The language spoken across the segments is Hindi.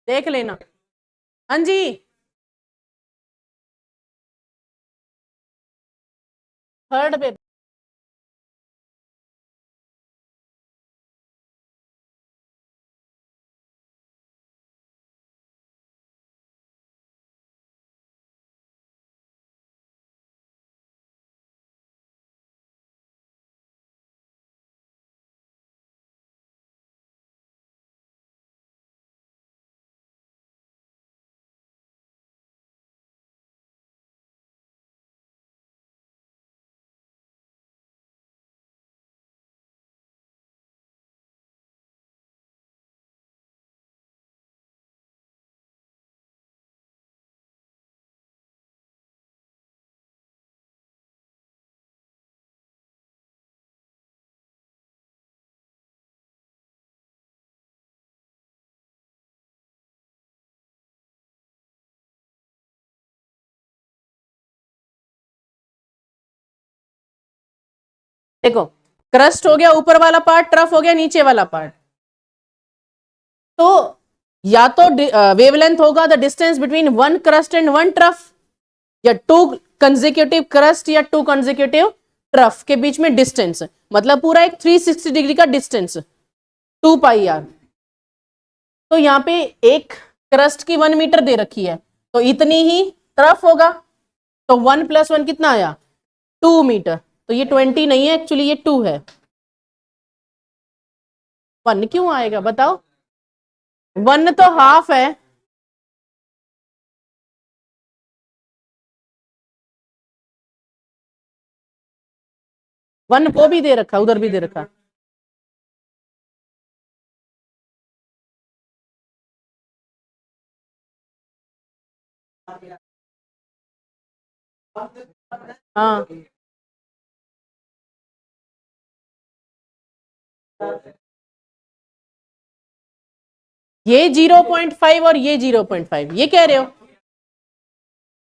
देख लेना। हाँ जी, थर्ड पे। देखो, क्रस्ट हो गया ऊपर वाला पार्ट, ट्रफ हो गया नीचे वाला पार्ट। तो या तो वेवलेंथ होगा the distance between one crust and one trough, या टू कंसेक्यूटिव क्रस्ट या टू कंसेक्यूटिव ट्रफ के बीच में डिस्टेंस, मतलब पूरा एक 360 डिग्री का डिस्टेंस 2 पाई आर। तो यहाँ पे एक क्रस्ट की 1 मीटर दे रखी है, तो इतनी ही ट्रफ होगा। तो 1 + 1 कितना आया, 2 मीटर। तो ये 20 नहीं है एक्चुअली, ये 2 है। 1 क्यों आएगा बताओ, 1 तो हाफ है। वन वो भी दे रखा, उधर भी दे रखा। हाँ, ये 0.5 और ये 0.5, ये कह रहे हो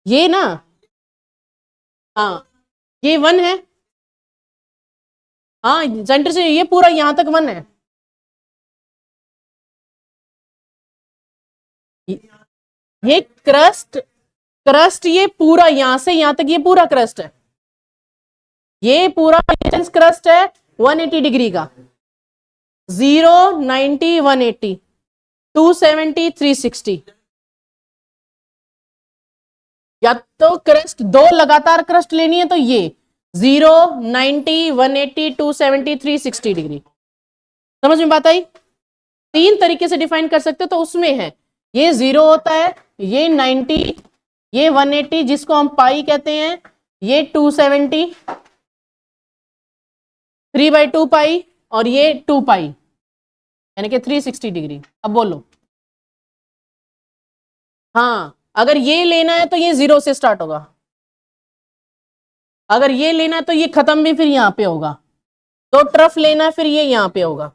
ये ना। हाँ, ये 1 है। हाँ, सेंटर से ये पूरा यहां तक 1 है। ये क्रस्ट, क्रस्ट ये पूरा यहां से यहां तक ये पूरा क्रस्ट है। ये पूरा क्रस्ट है 180 डिग्री का। 0, 90, 180, 270, 360। या तो क्रस्ट दो लगातार क्रस्ट लेनी है तो ये 0, 90, 180, 270, 360 डिग्री। समझ में बात आई? 3 तरीके से डिफाइन कर सकते हो, तो उसमें है ये 0 होता है, ये 90, ये 180 जिसको हम पाई कहते हैं, ये 270 3/2 पाई, और ये 2 पाई यानी कि 360 डिग्री। अब बोलो। हाँ, अगर ये लेना है तो ये 0 से स्टार्ट होगा, अगर ये लेना है तो ये खत्म भी फिर यहां पे होगा, तो ट्रफ लेना है फिर ये यहां पे होगा।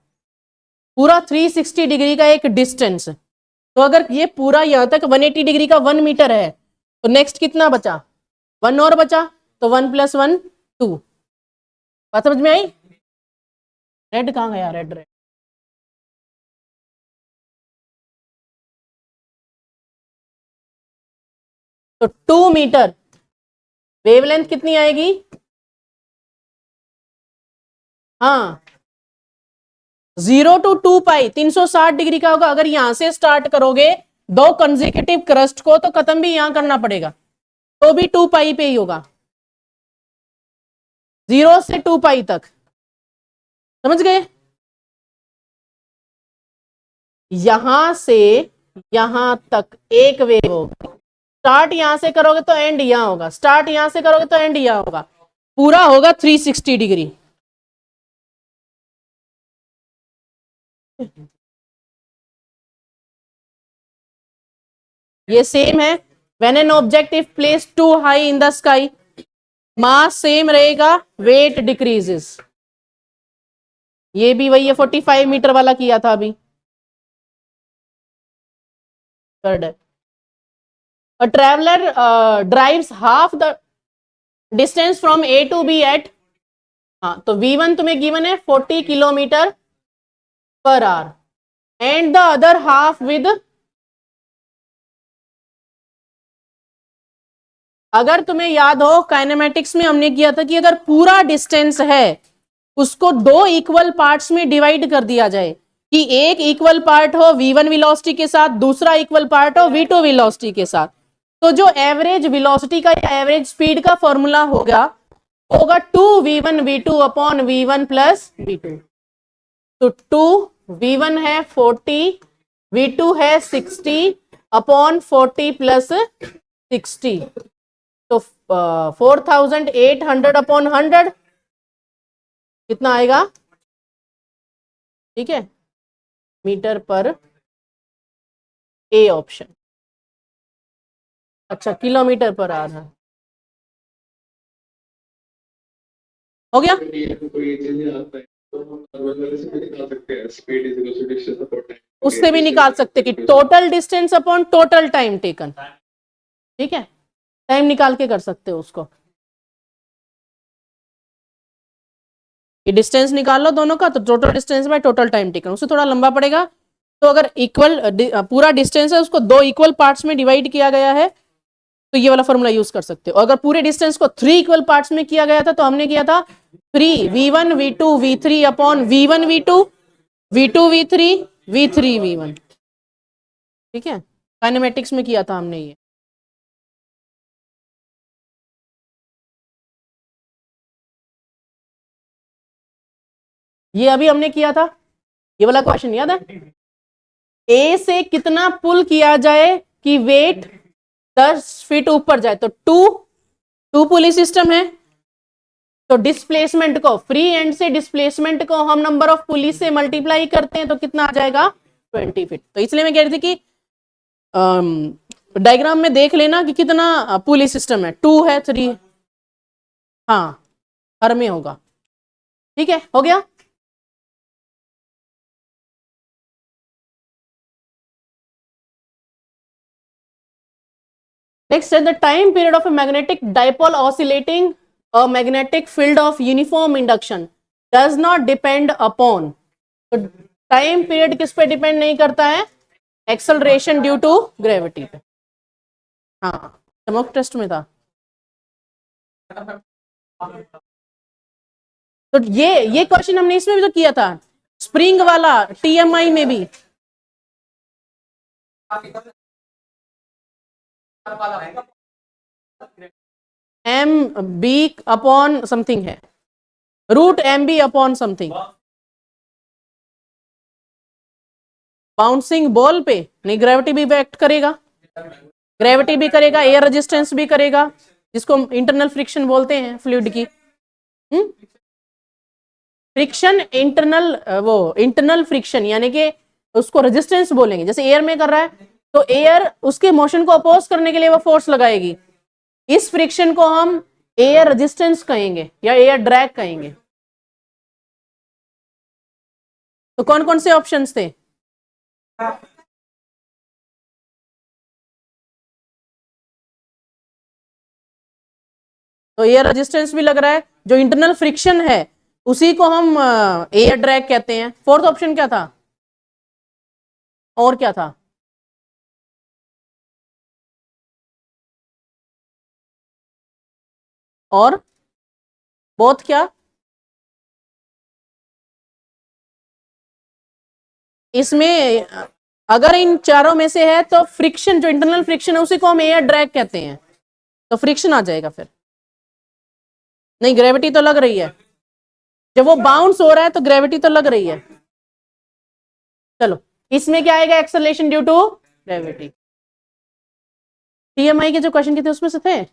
पूरा 360 डिग्री का एक डिस्टेंस। तो अगर ये पूरा यहां तक 180 डिग्री का 1 मीटर है, तो नेक्स्ट कितना बचा, 1 और बचा, तो 1 + 1 2। बात समझ में आई? रेड कहाँ गया, रेड रेड। तो 2 मीटर वेवलेंथ कितनी आएगी? हाँ, 0 to 2 पाई 360 डिग्री का होगा। अगर यहां से स्टार्ट करोगे दो कंसेक्यूटिव क्रस्ट को, तो खत्म भी यहां करना पड़ेगा, तो भी 2 पाई पे ही होगा, 0 से 2 पाई तक। समझ गए? यहां से यहां तक एक वेव होगा। स्टार्ट यहां से करोगे तो एंड यहां होगा, स्टार्ट यहां से करोगे तो एंड यहां होगा, पूरा होगा 360 डिग्री। ये सेम है, when an object if placed too high in the sky, mass same रहेगा, वेट डिक्रीजेस। ये भी वही है, 45 मीटर वाला किया था अभी। थर्ड है, a traveler drives half the distance from A to B at, हाँ तो V1 तुम्हें गिवन है 40 kilometre per our, and the other half with अगर तुम्हें याद हो काइनेमेटिक्स में हमने किया था कि अगर पूरा डिस्टेंस है उसको दो इक्वल पार्ट्स में डिवाइड कर दिया जाए, कि एक इक्वल पार्ट हो v1 वेलोसिटी के साथ, दूसरा इक्वल पार्ट हो v2 वेलोसिटी के साथ, तो जो एवरेज वेलोसिटी का या एवरेज स्पीड का फॉर्मूला होगा 2v1v2 upon v1 plus v2। तो 2v1 है 40, v2 है 60 अपॉन 40 प्लस 60, तो 4800 अपॉन 100 कितना आएगा? ठीक है, मीटर पर ए ऑप्शन। अच्छा, किलोमीटर पर आ रहा है, हो गया। उससे भी निकाल सकते कि total distance upon total time taken. ठीक है, टाइम निकाल के कर सकते हो उसको। ये डिस्टेंस निकाल लो दोनों का, तो total distance by total time taken, उससे थोड़ा लंबा पड़ेगा। तो अगर इक्वल पूरा डिस्टेंस है उसको दो इक्वल पार्ट्स में डिवाइड किया गया है तो ये वाला फॉर्मूला यूज कर सकते हो। अगर पूरे डिस्टेंस को 3 इक्वल पार्ट्स में किया गया था तो हमने किया था 3 v1 v2 v3 upon v1 v2 v2 v3 v3 v1। ठीक है, काइनेमेटिक्स में किया था हमने ये। ये अभी हमने किया था, ये वाला क्वेश्चन याद है? ए से कितना पुल किया जाए कि वेट 10 फीट ऊपर जाए, तो टू पुली सिस्टम है, तो डिस्प्लेसमेंट को, फ्री एंड से डिस्प्लेसमेंट को हम नंबर ऑफ पुली से मल्टीप्लाई करते हैं तो कितना आ जाएगा? 20 फीट। तो इसलिए मैं कह रही थी कि डायग्राम में देख लेना कि कितना पुली सिस्टम है, 2 है 3, हाँ हर में होगा। ठीक है, हो गया। Next is the time period of a magnetic dipole oscillating a magnetic field of uniform induction does not depend upon। तो टाइम पीरियड किस पे डिपेंड नहीं करता है? एक्सेलरेशन ड्यू टू ग्रेविटी पे। हाँ, मॉक टेस्ट में था। तो ये क्वेश्चन हमने इसमें भी तो किया था, स्प्रिंग वाला, टीएमआई में भी। एम बी अपॉन समथिंग है, root M B upon something. Bouncing ball पे नहीं, ग्रेविटी भी एक्ट करेगा, ग्रेविटी भी करेगा, एयर रेजिस्टेंस भी करेगा, जिसको इंटरनल फ्रिक्शन बोलते हैं फ्लूइड की। फ्रिक्शन इंटरनल, वो इंटरनल फ्रिक्शन यानी कि उसको रेजिस्टेंस बोलेंगे। जैसे एयर में कर रहा है तो एयर उसके मोशन को अपोज करने के लिए वो फोर्स लगाएगी, इस फ्रिक्शन को हम एयर रेजिस्टेंस कहेंगे या एयर ड्रैग कहेंगे। तो कौन कौन से ऑप्शंस थे? तो एयर रेजिस्टेंस भी लग रहा है, जो इंटरनल फ्रिक्शन है उसी को हम एयर ड्रैग कहते हैं। फोर्थ ऑप्शन क्या था? और क्या था? और बोथ क्या? इसमें अगर इन चारों में से है तो फ्रिक्शन, जो इंटरनल फ्रिक्शन है उसी को हम एयर ड्रैग कहते हैं, तो फ्रिक्शन आ जाएगा फिर। नहीं, ग्रेविटी तो लग रही है, जब वो बाउंस हो रहा है तो ग्रेविटी तो लग रही है। चलो, इसमें क्या आएगा? Acceleration due to gravity. TMI के जो क्वेश्चन के थे उसमें से थे।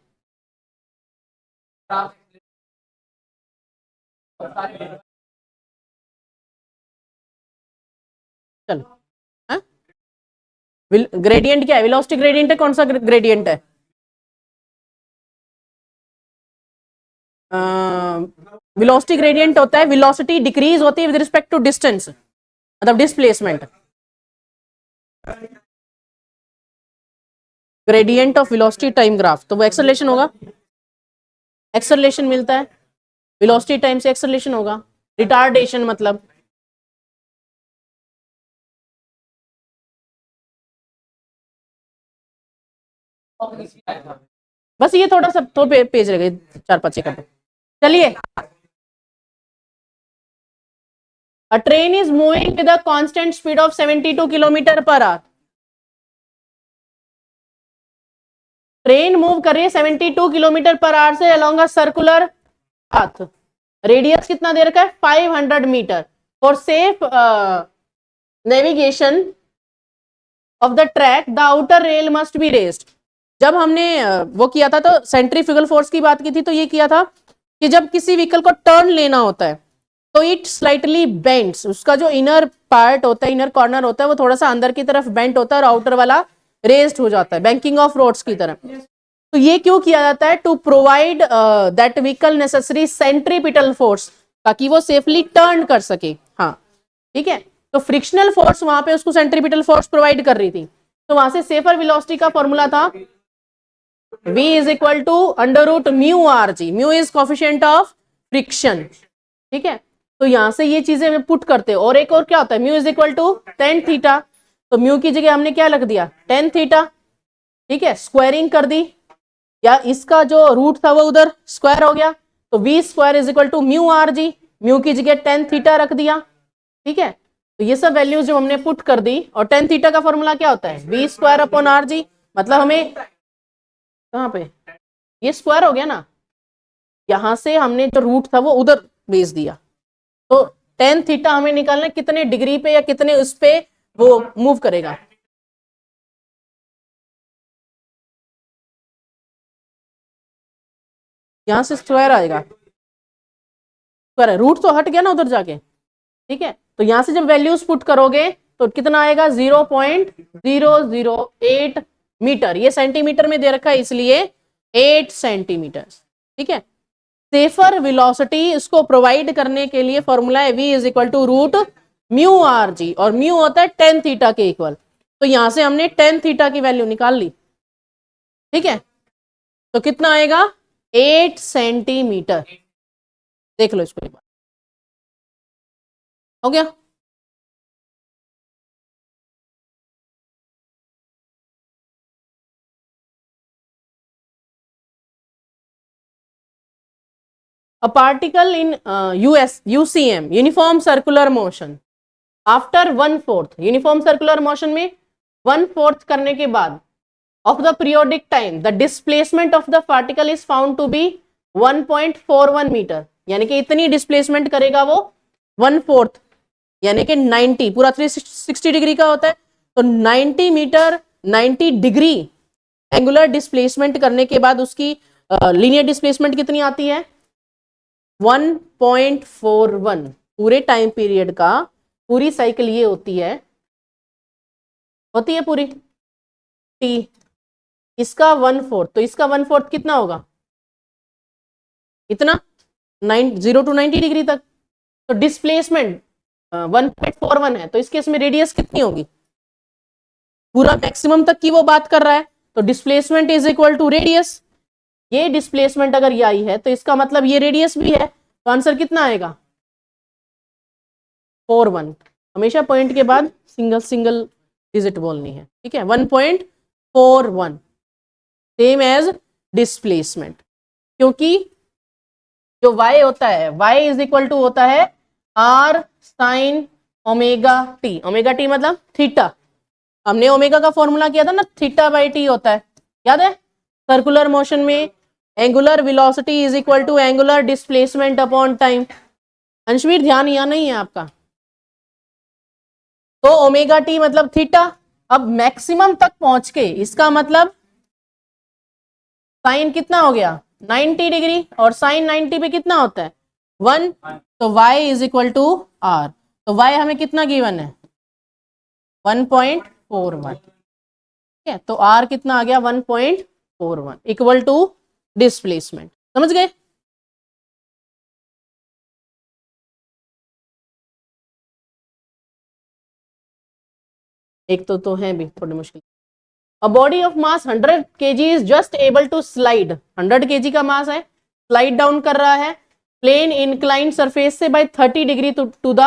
चलो, ग्रेडियंट क्या है? वेलोसिटी ग्रेडियंट है, कौन सा ग्रेडियंट है? वेलोसिटी ग्रेडियंट होता है, वेलोसिटी डिक्रीज होती है विद रिस्पेक्ट टू डिस्टेंस, मतलब displacement. Gradient of velocity time graph, तो वो एक्सेलरेशन होगा, एक्सेलरेशन मिलता है, वेलोसिटी टाइम से एक्सेलरेशन होगा, रिटार्डेशन मतलब। बस ये थोड़ा सा तो पेज रह गए 4-5 सेकंड। चलिए, a train is moving with a constant speed of 72 kilometre per hour. Train move कर रही है 72 किलोमीटर पर आवर से along a circular path. Radius कितना दे रखा है 500 metre. For safe navigation of the track the outer rail must be raised. जब हमने वो किया था तो सेंट्रीफ्यूगल फोर्स की बात की थी, तो ये किया था कि जब किसी व्हीकल को टर्न लेना होता है तो इट स्लाइटली बेंड्स, उसका जो इनर पार्ट होता है, इनर कॉर्नर होता है, वो थोड़ा सा अंदर की तरफ बेंट होता है और आउटर वाला रेज्ड हो जाता है, बैंकिंग ऑफ रोड्स की तरह। तो ये क्यों किया जाता है? To provide that vehicle necessary centripetal force, ताकि वो सेफली टर्न कर सके। हाँ ठीक है, तो फ्रिक्शनल फोर्स वहां पे उसको सेंट्रीपिटल फोर्स प्रोवाइड कर रही थी, तो वहां से सेफर वेलोसिटी का फॉर्मूला था v is equal to under root mu R G. Mu is coefficient of friction. ठीक है, तो यहां से ये चीजें पुट करते हैं। और एक और क्या होता है, mu is equal to tan theta, तो म्यू की जगह हमने क्या रख दिया, टेन थीटा। ठीक है, स्क्वायरिंग कर दी, या इसका जो रूट था वो उधर स्क्वायर हो गया, तो V square is equal to mu R G. Mu की जगह टेन थीटा रख दिया। ठीक है, तो ये सब वैल्यूज जो हमने पुट कर दी, और टेन थीटा का फॉर्मूला क्या होता है, V square upon R G. मतलब हमें कहां पे ये स्क्वायर हो गया ना, यहां से हमने जो रूट था वो उधर भेज दिया। तो टेन थीटा हमें निकालना है कितने डिग्री पे या कितने उस पे वो मूव करेगा। यहां से स्क्वायर आएगा, स्क्वायर रूट तो हट गया ना उधर जाके। ठीक है, तो यहां से जब वैल्यूज पुट करोगे तो कितना आएगा, 0.008 मीटर। ये सेंटीमीटर में दे रखा है इसलिए 8 सेंटीमीटर। ठीक है, सेफर वेलोसिटी इसको प्रोवाइड करने के लिए फॉर्मूला है v is equal to root mu R G, और म्यू होता है टेन थीटा के इक्वल। तो यहां से हमने टेन थीटा की वैल्यू निकाल ली। ठीक है, तो कितना आएगा, 8 सेंटीमीटर। देख लो इसको एक बार, हो गया। A particle in UCM uniform circular motion after 1/4 uniform circular motion में 1/4 करने के बाद of the periodic time the displacement of the particle is found to be 1.41 metre. यानी कि इतनी डिस्प्लेसमेंट करेगा वो 1/4, यानी कि 90, पूरा 360 डिग्री का होता है, तो 90 मीटर 90 डिग्री एंगुलर डिस्प्लेसमेंट करने के बाद उसकी लीनियर डिस्प्लेसमेंट कितनी आती है, 1.41। पूरे टाइम पीरियड का पूरी साइकिल ये होती है पूरी टी, इसका 1/4, तो इसका 1/4 कितना होगा, इतना 0 to 90 डिग्री तक। तो डिस्प्लेसमेंट 1.41 है, तो इस केस में रेडियस कितनी होगी, पूरा मैक्सिमम तक की वो बात कर रहा है, तो displacement is equal to radius. ये डिस्प्लेसमेंट अगर ये आई है तो इसका मतलब ये रेडियस भी है, तो आंसर कितना आएगा, 41। हमेशा पॉइंट के बाद सिंगल डिजिट बोलनी है। ठीक है, 1.41 सेम एज डिस्प्लेसमेंट, क्योंकि जो y होता है y इज इक्वल टू होता है r sine omega T. Omega t मतलब थीटा। हमने ओमेगा का फॉर्मूला किया था ना, थीटा बाई टी होता है, याद है। सर्कुलर मोशन में angular velocity is equal to angular displacement upon time. Anshveer ध्यान यहाँ नहीं है आपका, तो ओमेगा टी मतलब थीटा। अब मैक्सिमम तक पहुंच के इसका मतलब साइन कितना हो गया, 90 डिग्री, और साइन 90 पे कितना होता है 1, तो y is equal to r। तो y हमें कितना गिवन है 1.41। ठीक है, तो r कितना आ गया 1.41 इक्वल टू डिस्प्लेसमेंट। समझ गए। एक तो है भी थोड़ी मुश्किल। A body of mass 100 kg is just able to slide, 100 kg का मास है, स्लाइड डाउन कर रहा है प्लेन इंक्लाइंड सरफेस से by 30 degree to the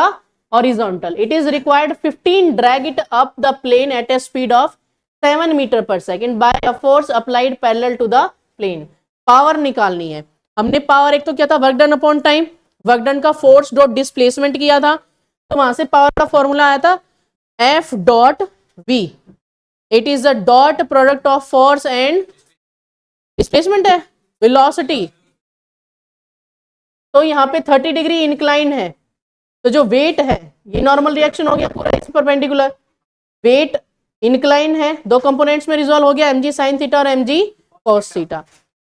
horizontal. It is required 15 drag it up the plane at a speed of 7 metre per second by a force applied parallel to the plane. Power निकालनी है, हमने पावर एक तो क्या था, work done upon time, work done का फोर्स डॉट डिस्प्लेसमेंट किया था, तो वहां से पावर का फॉर्मूला आया था F dot V, it is the dot product of force and displacement है, वेलोसिटी। तो यहाँ पे 30 डिग्री इंक्लाइन है, तो जो वेट है ये नॉर्मल रिएक्शन हो गया पूरा इस परपेंडिकुलर, वेट इंक्लाइन है, दो कंपोनेंट्स में रिजॉल्व हो गया, mg sin थीटा और mg cos थीटा।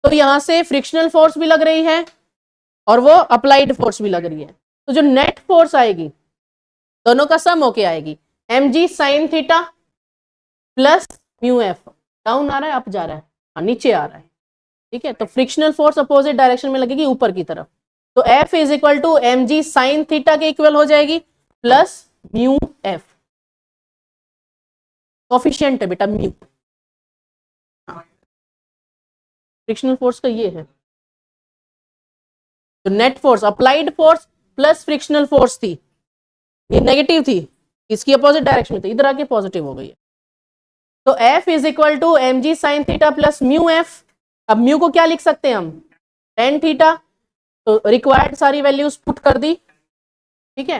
तो यहां से फ्रिक्शनल फोर्स भी लग रही है और वो अप्लाइड फोर्स भी लग रही है, तो जो नेट फोर्स आएगी दोनों का सम होके आएगी mg sin theta plus mu F, down आ रहा है अप जा रहा है, नीचे आ रहा है, ठीक है। तो फ्रिक्शनल फोर्स अपोजिट डायरेक्शन में लगेगी ऊपर की तरफ, तो F is equal to mg sin theta के इक्वल हो जाएगी प्लस म्यू एफ, कोफिशिएंट है बेटा म्यू, फ्रिक्शनल फोर्स का ये है। तो net force applied force plus frictional force थी, ये नेगेटिव थी, इसकी अपोजिट डायरेक्शन में थी, इधर आके पॉजिटिव हो गई है। तो F is equal to mg sin theta plus mu F. अब म्यू को क्या लिख सकते हैं हम, tan थीटा, तो रिक्वायर्ड सारी वैल्यूज पुट कर दी, ठीक है।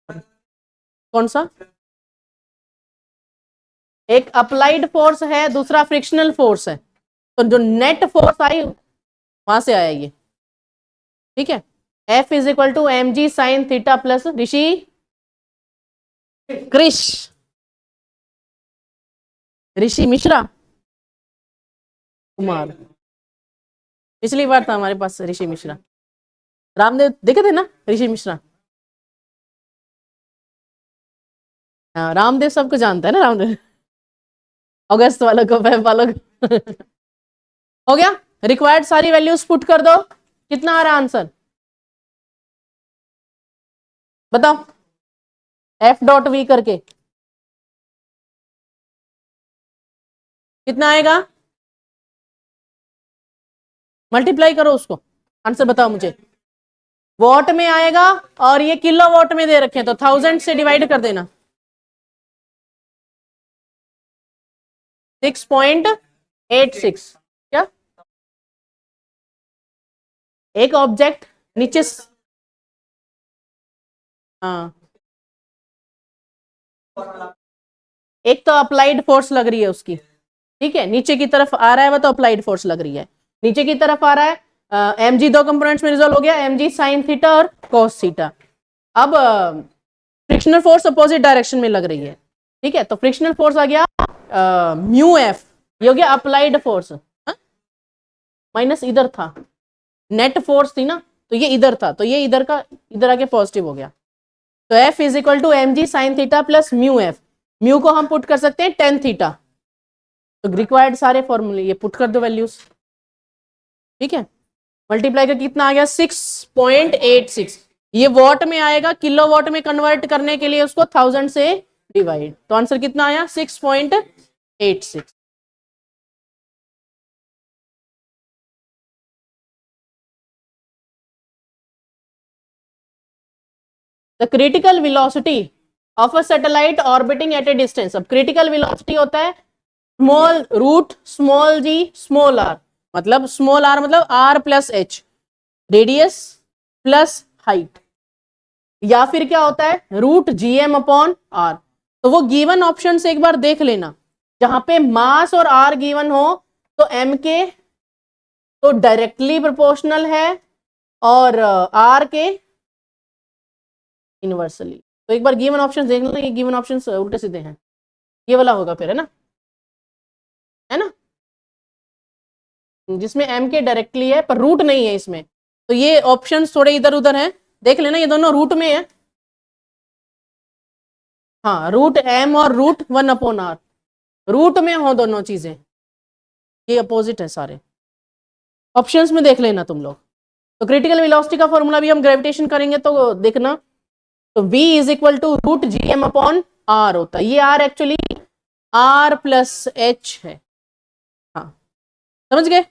कौन सा, एक अप्लाइड फोर्स है, दूसरा फ्रिक्शनल फोर्स है, तो जो नेट फोर्स आई वहां से आया ये, ठीक है। F is equal to mg sin theta plus Rishi Krish Rishi Mishra Kumar, पिछली बार था हमारे पास ऋषि मिश्रा, रामदेव देखे थे ना ऋषि मिश्रा, हाँ रामदेव सबको जानता है ना, रामदेव अगस्त वालों को, फेब वालों को हो गया। रिक्वायर्ड सारी वैल्यूज पुट कर दो, कितना आ रहा आंसर बताओ, F डॉट V करके कितना आएगा, मल्टीप्लाई करो उसको, आंसर बताओ मुझे। वॉट में आएगा और ये किलो वॉट में दे रखे हैं, तो 1000 से डिवाइड कर देना, 6.86। क्या, एक ऑब्जेक्ट नीचे हाँ, एक तो अप्लाइड फोर्स लग रही है उसकी, ठीक है, नीचे की तरफ आ रहा है वो तो अप्लाइड फोर्स लग रही है, नीचे की तरफ आ रहा है, mg दो कंपोनेंट्स में रिजॉल्व हो गया, mg sin थीटा और cos थीटा। अब फ्रिक्शनल फोर्स अपोजिट डायरेक्शन में लग रही है, ठीक है, तो फ्रिक्शनल फोर्स आ गया म्यू एफ, ये हो गया अप्लाइड फोर्स, माइनस इधर था, नेट फोर्स थी ना, तो ये इधर था, तो ये इधर का इधर आके पॉजिटिव हो गया, तो F is equal to mg sin theta plus mu F, mu को हम पुट कर सकते हैं tan थीटा, तो रिक्वायर्ड सारे फॉर्मूले ये पुट कर दो वैल्यूज, ठीक है, मल्टीप्लाई का कितना आ गया 6.86, ये वॉट में आएगा, किलो वॉट में कन्वर्ट करने के लिए उसको 1000 से डिवाइड, तो आंसर कितना आया 6.86। The critical velocity of a satellite orbiting at a distance, अब क्रिटिकल वेलोसिटी होता है small root small G small R, मतलब स्मॉल आर मतलब r plus H, radius plus height, या फिर क्या होता है रूट gm अपॉन r। तो वो गिवन ऑप्शन से एक बार देख लेना, जहां पे मास और r गिवन हो तो m के तो डायरेक्टली प्रोपोर्शनल है और r के इनवर्सली, तो एक बार गिवन ऑप्शन देख लेना, ये गिवन ऑप्शन उल्टे सीधे हैं, ये वाला होगा फिर, है ना, है ना, जिसमें m के डायरेक्टली है पर रूट नहीं है इसमें, तो ये ऑप्शंस थोड़े इधर उधर हैं, देख लेना, ये दोनों रूट में है, हाँ रूट m और रूट 1 अपॉन r, रूट में हो दोनों चीजें, ये अपोजिट है सारे, ऑप्शंस में देख लेना तुम लोग। तो क्रिटिकल वेलोसिटी का फॉर्मूला भी हम ग्रेविटेशन करेंगे तो देखना, तो v is equal to root gm upon r होता है, ये r actually r plus h है, हाँ समझ गए।